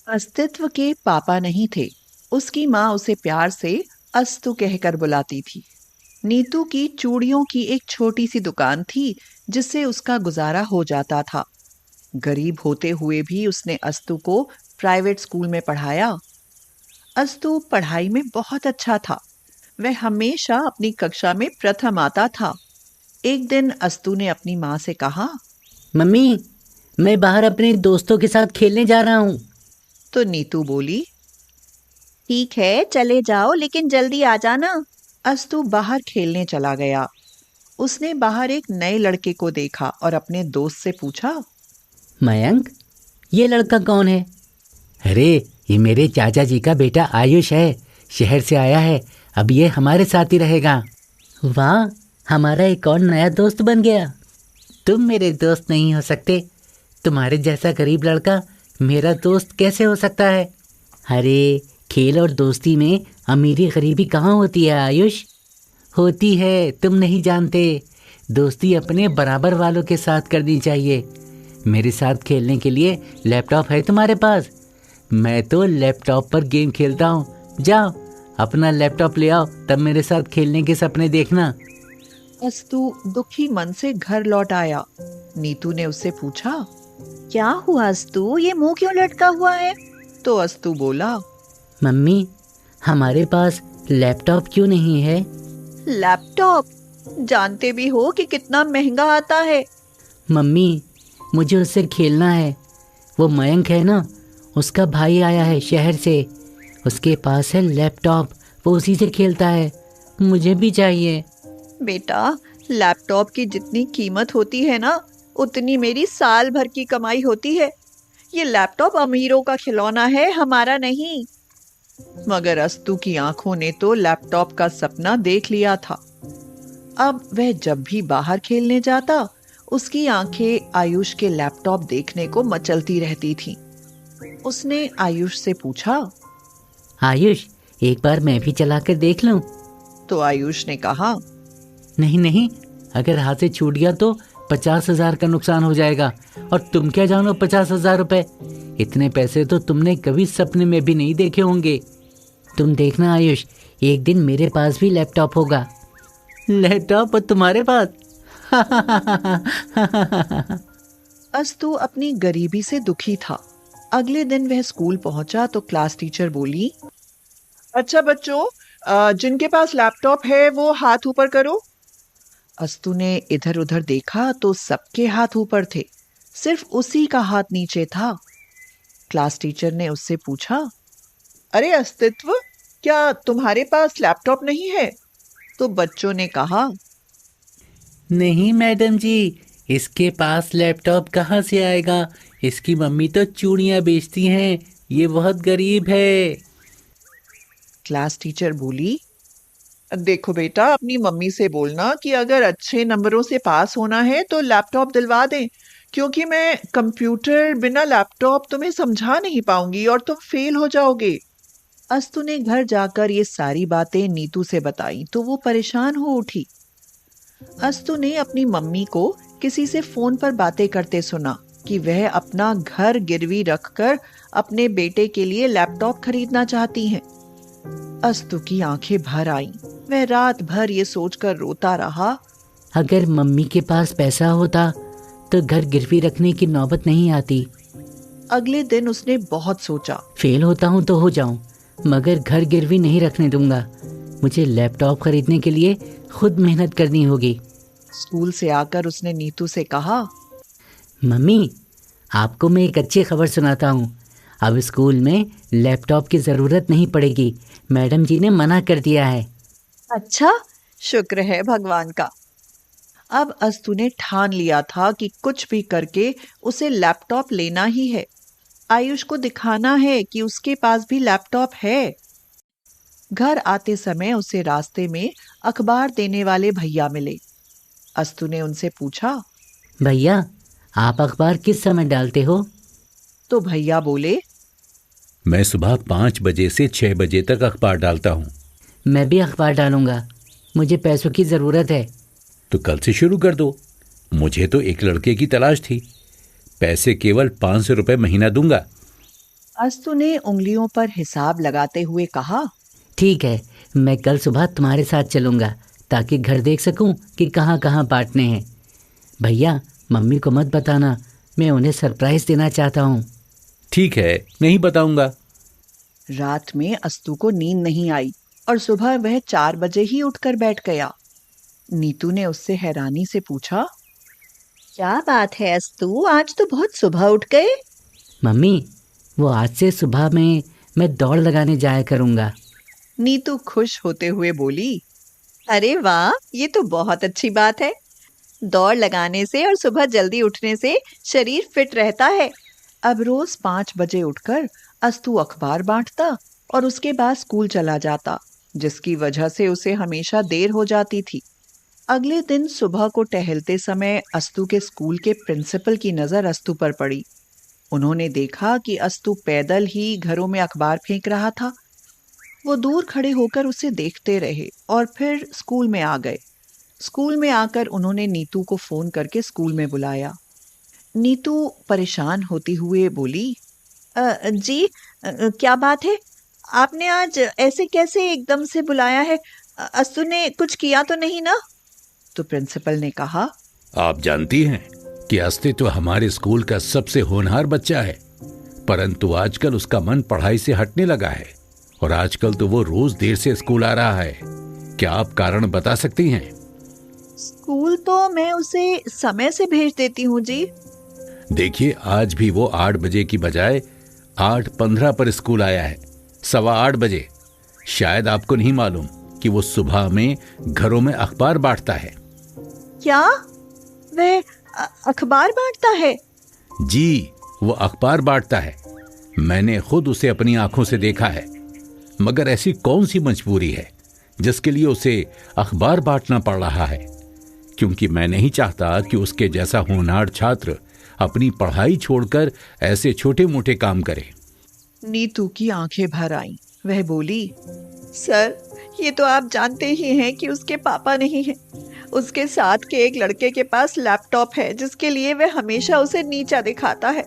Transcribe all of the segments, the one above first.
अस्तित्व के पापा नहीं थे। उसकी माँ उसे प्यार से अस्तु कहकर बुलाती थी। नीतू की चूड़ियों की एक छोटी सी दुकान थी, जिससे उसका गुजारा हो जाता था। गरीब होते हुए भी उसने अस्तु को प्राइवेट स्कूल में पढ़ाया। अस्तु पढ़ाई में बहुत अच्छा था। वह हमेशा अपनी कक्षा में प्रथम आता था। एक दिन अस्तु ने अपनी माँ से कहा। मम्मी, मैं बाहर अपने दोस्तों के साथ खेलने जा रहा हूँ। तो नीतू बोली, ठीक है चले जाओ, लेकिन जल्दी आ जाना। अस्तु बाहर खेलने चला गया। उसने बाहर एक नए लड़के को देखा और अपने दोस्त से पूछा। मयंक, ये लड़का कौन है? अरे, ये मेरे चाचा जी का बेटा आयुष है। शहर से आया है। अब ये हमारे साथ ही रहेगा। वाह, हमारा एक और नया दोस्त बन गया। तुम मेरे दोस्त नहीं हो सकते। तुम्हारे जैसा गरीब लड़का मेरा दोस्त कैसे हो सकता है? अरे, खेल और दोस्ती में अमीरी गरीबी कहाँ होती है आयुष? होती है, तुम नहीं जानते। दोस्ती अपने बराबर वालों के साथ करनी चाहिए। मेरे साथ खेलने के लिए लैपटॉप है तुम्हारे पास? मैं तो लैपटॉप पर गेम खेलता हूँ। जाओ, अपना लैपटॉप ले आओ, तब मेरे साथ खेलने के सपने देखना। अस्तु दुखी मन से घर लौट आया। नीतू ने उससे पूछा, क्या हुआ अस्तु, ये मुंह क्यों लटका हुआ है? तो अस्तु बोला, मम्मी, हमारे पास लैपटॉप क्यों नहीं है? लैपटॉप? जानते भी हो कि कितना महंगा आता है। मम्मी, मुझे उससे खेलना है। वो मयंक है ना, उसका भाई आया है शहर से। उसके पास है लैपटॉप, वो उसी से खेलता है। मुझे भी चाहिए। बेटा, लैपटॉप की जितनी कीमत होती है ना, उतनी मेरी साल भर की कमाई होती है। ये लैपटॉप अमीरों का खिलौना है, हमारा नहीं। मगर अस्तु की आंखों ने तो लैपटॉप का सपना देख लिया था। अब वह जब भी बाहर खेलने जाता, उसकी आंखें आयुष के लैपटॉप देखने को मचलती रहती थीं। उसने आयुष से पूछा। आयुष, एक बार मैं भी चला कर देख लूं? तो आयुष ने कहा, नहीं नहीं, अगर हाथ से छूट गया तो 50,000 का नुकसान हो जाएगा। और तुम क्या जानो 50,000 रुपए? इतने पैसे तो तुमने कभी सपने में भी नहीं देखे होंगे। तुम देखना आयुष, एक दिन मेरे पास भी लैपटॉप होगा। लैपटॉप तुम्हारे पास? अस्तु अपनी गरीबी से दुखी था। अगले दिन वह स्कूल पहुंचा तो क्लास टीचर बोली, अच्छा बच्चों, जिनके पास लैपटॉप है वो हाथ ऊपर करो। अस्तु ने इधर उधर देखा तो सबके हाथ ऊपर थे, सिर्फ उसी का हाथ नीचे था। क्लास टीचर ने उससे पूछा, अरे अस्तित्व, क्या तुम्हारे पास लैपटॉप नहीं है? तो बच्चों ने कहा, नहीं मैडम जी, इसके पास लैपटॉप कहाँ से आएगा? इसकी मम्मी तो चूड़ियाँ बेचती हैं। ये बहुत गरीब है। क्लास टीचर बोली, देखो बेटा, अपनी मम्मी से बोलना कि अगर अच्छे नंबरों से पास होना है तो लैपटॉप दिलवा दें, क्योंकि मैं कंप्यूटर बिना लैपटॉप तुम्हें समझा नहीं पाऊंगी और तुम फेल हो जाओगे। अस्तु ने घर जाकर ये सारी बातें नीतू से बताई तो वो परेशान हो उठी। अस्तु ने अपनी मम्मी को किसी से फोन पर बातें करते सुना कि वह अपना घर गिरवी रखकर अपने बेटे के लिए लैपटॉप खरीदना चाहती हैं। अस्तु की आंखें भर आईं। वह रात भर ये सोचकर रोता रहा, अगर मम्मी के पास पैसा होता तो घर गिरवी रखने की नौबत नहीं आती। अगले दिन उसने बहुत सोचा। फेल होता हूँ तो हो जाऊँ, मगर घर गिरवी नहीं रखने दूंगा। मुझे लैपटॉप खरीदने के लिए खुद मेहनत करनी होगी। स्कूल से आकर उसने नीतू से कहा, मम्मी, आपको मैं एक अच्छी खबर सुनाता हूँ। अब स्कूल में लैपटॉप की ज़रूरत नहीं पड़ेगी। मैडम जी ने मना कर दिया है। अच्छा, शुक्र है भगवान का। अब अस्तु ने ठान लिया था कि कुछ भी करके उसे लैपटॉप लेना ही है। आयुष को दिखाना है कि उसके पास भी लैपटॉप है। घर आते समय उसे रास्ते में अखबार देने वाले भैया मिले। अस्तु ने उनसे पूछा, भैया, आप अखबार किस समय डालते हो? तो भैया बोले, मैं सुबह 5 बजे से 6 बजे तक अखबार डालता हूँ। मैं भी अखबार डालूंगा। मुझे पैसों की ज़रूरत है। तो कल से शुरू कर दो। मुझे तो एक लड़के की तलाश थी। पैसे केवल 500 रुपये महीना दूंगा। अस्तु ने उंगलियों पर हिसाब लगाते हुए कहा। ठीक है, मैं कल सुबह तुम्हारे साथ चलूँगा ताकि घर देख सकूँ कि कहाँ कहाँ बांटने हैं। भैया, मम्मी को मत बताना, मैं उन्हें सरप्राइज देना चाहता हूँ। ठीक है, नहीं बताऊंगा। रात में अस्तु को नींद नहीं आई और सुबह वह 4 बजे ही उठकर बैठ गया। नीतू ने उससे हैरानी से पूछा, क्या बात है अस्तु, आज तो बहुत सुबह उठ गए। मम्मी, वो आज से सुबह में मैं दौड़ लगाने जाया करूँगा। नीतू खुश होते हुए बोली, अरे वाह, ये तो बहुत अच्छी बात है। दौड़ लगाने से और सुबह जल्दी उठने से शरीर फिट रहता है। अब रोज 5 बजे उठकर अस्तु अखबार बांटता और उसके बाद स्कूल चला जाता, जिसकी वजह से उसे हमेशा देर हो जाती थी। अगले दिन सुबह को टहलते समय अस्तु के स्कूल के प्रिंसिपल की नजर अस्तु पर पड़ी। उन्होंने देखा कि अस्तु पैदल ही घरों में अखबार फेंक रहा था। वो दूर खड़े होकर उसे देखते रहे और फिर स्कूल में आ गए। स्कूल में आकर उन्होंने नीतू को फोन करके स्कूल में बुलाया। नीतू परेशान होती हुए बोली, जी, क्या बात है? आपने आज ऐसे कैसे एकदम से बुलाया है? अस्तु ने कुछ किया तो नहीं ना? तो प्रिंसिपल ने कहा, आप जानती हैं कि अस्तित्व हमारे स्कूल का सबसे होनहार बच्चा है, परंतु आजकल उसका मन पढ़ाई से हटने लगा है और आजकल तो वो रोज देर से स्कूल आ रहा है। क्या आप कारण बता सकती हैं? स्कूल तो मैं उसे समय से भेज देती हूँ जी। देखिए, आज भी वो 8 बजे की बजाय 8:15 पर स्कूल आया है, 8:15 बजे। शायद आपको नहीं मालूम कि वो सुबह में घरों में अखबार बांटता है। क्या वह अखबार बांटता है? जी, वो अखबार बांटता है। मैंने खुद उसे अपनी आंखों से देखा है। मगर ऐसी कौन सी मजबूरी है जिसके लिए उसे अखबार बांटना पड़ रहा है? क्योंकि मैं नहीं चाहता कि उसके जैसा होनहार छात्र अपनी पढ़ाई छोड़कर ऐसे छोटे मोटे काम करे। नीतू की आंखें भर आईं। वह बोली, सर, ये तो आप जानते ही हैं कि उसके पापा नहीं हैं। उसके साथ के एक लड़के के पास लैपटॉप है जिसके लिए वह हमेशा उसे नीचा दिखाता है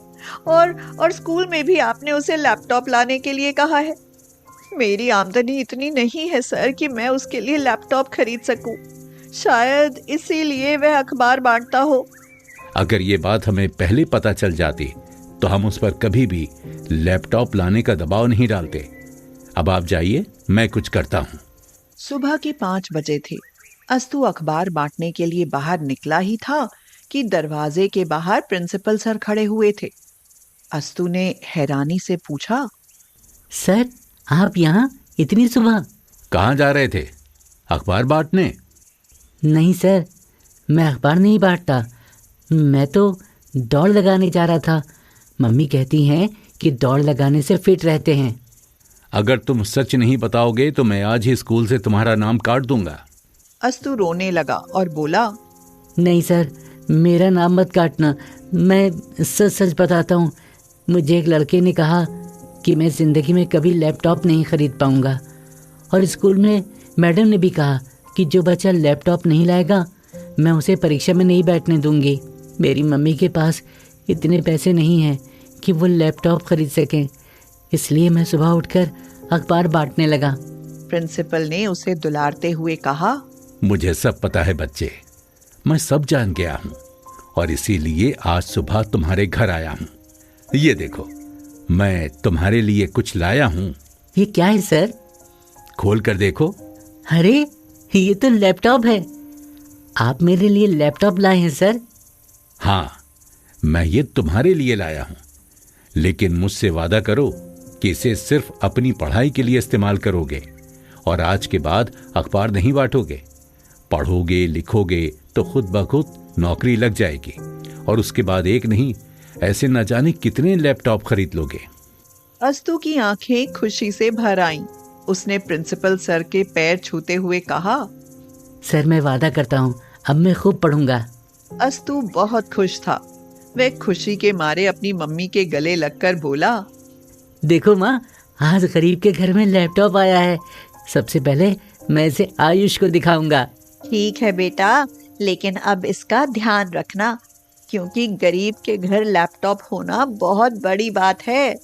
और स्कूल में भी आपने उसे लैपटॉप लाने के लिए कहा है। मेरी आमदनी इतनी नहीं है सर कि मैं उसके लिए लैपटॉप खरीद सकूं। शायद इसीलिए वह अखबार बांटता हो। अगर ये बात हमें पहले पता चल जाती तो हम उस पर कभी भी लैपटॉप लाने का दबाव नहीं डालते। अब आप जाइए, मैं कुछ करता हूँ। सुबह के 5 बजे थे। अस्तु अखबार बांटने के लिए बाहर निकला ही था कि दरवाजे के बाहर प्रिंसिपल सर खड़े हुए थे। अस्तु ने हैरानी से पूछा, सर, आप यहाँ इतनी सुबह? कहाँ जा रहे थे? अखबार बांटने? नहीं सर, मैं अखबार नहीं बांटता। मैं तो दौड़ लगाने जा रहा था। मम्मी कहती हैं कि दौड़ लगाने से फिट रहते हैं। अगर तुम सच नहीं बताओगे तो मैं आज ही स्कूल से तुम्हारा नाम काट दूंगा। अस्तु रोने लगा और बोला, नहीं सर, मेरा नाम मत काटना। मैं सच सच बताता हूँ। मुझे एक लड़के ने कहा कि मैं ज़िंदगी में कभी लैपटॉप नहीं खरीद पाऊँगा, और स्कूल में मैडम ने भी कहा कि जो बच्चा लैपटॉप नहीं लाएगा मैं उसे परीक्षा में नहीं बैठने दूंगी। मेरी मम्मी के पास इतने पैसे नहीं हैं कि वो लैपटॉप खरीद सकें, इसलिए मैं सुबह उठकर अखबार बांटने लगा। प्रिंसिपल ने उसे दुलारते हुए कहा, मुझे सब पता है बच्चे, मैं सब जान गया हूँ और इसीलिए आज सुबह तुम्हारे घर आया हूँ। ये देखो, मैं तुम्हारे लिए कुछ लाया हूँ। ये क्या है सर? खोल कर देखो। अरे, ये तो लैपटॉप है। आप मेरे लिए लैपटॉप लाए हैं सर? हाँ, मैं ये तुम्हारे लिए लाया हूँ, लेकिन मुझसे वादा करो कि इसे सिर्फ अपनी पढ़ाई के लिए इस्तेमाल करोगे और आज के बाद अखबार नहीं बांटोगे। पढ़ोगे लिखोगे तो खुद ब खुद नौकरी लग जाएगी और उसके बाद एक नहीं, ऐसे न जाने कितने लैपटॉप खरीद लोगे। अस्तु की आंखें खुशी से भर आईं। उसने प्रिंसिपल सर के पैर छूते हुए कहा, सर, मैं वादा करता हूँ अब मैं खूब पढ़ूंगा। अस्तु बहुत खुश था। वह खुशी के मारे अपनी मम्मी के गले लगकर बोला, देखो माँ, आज गरीब के घर में लैपटॉप आया है। सबसे पहले मैं इसे आयुष को दिखाऊंगा। ठीक है बेटा, लेकिन अब इसका ध्यान रखना, क्योंकि गरीब के घर लैपटॉप होना बहुत बड़ी बात है।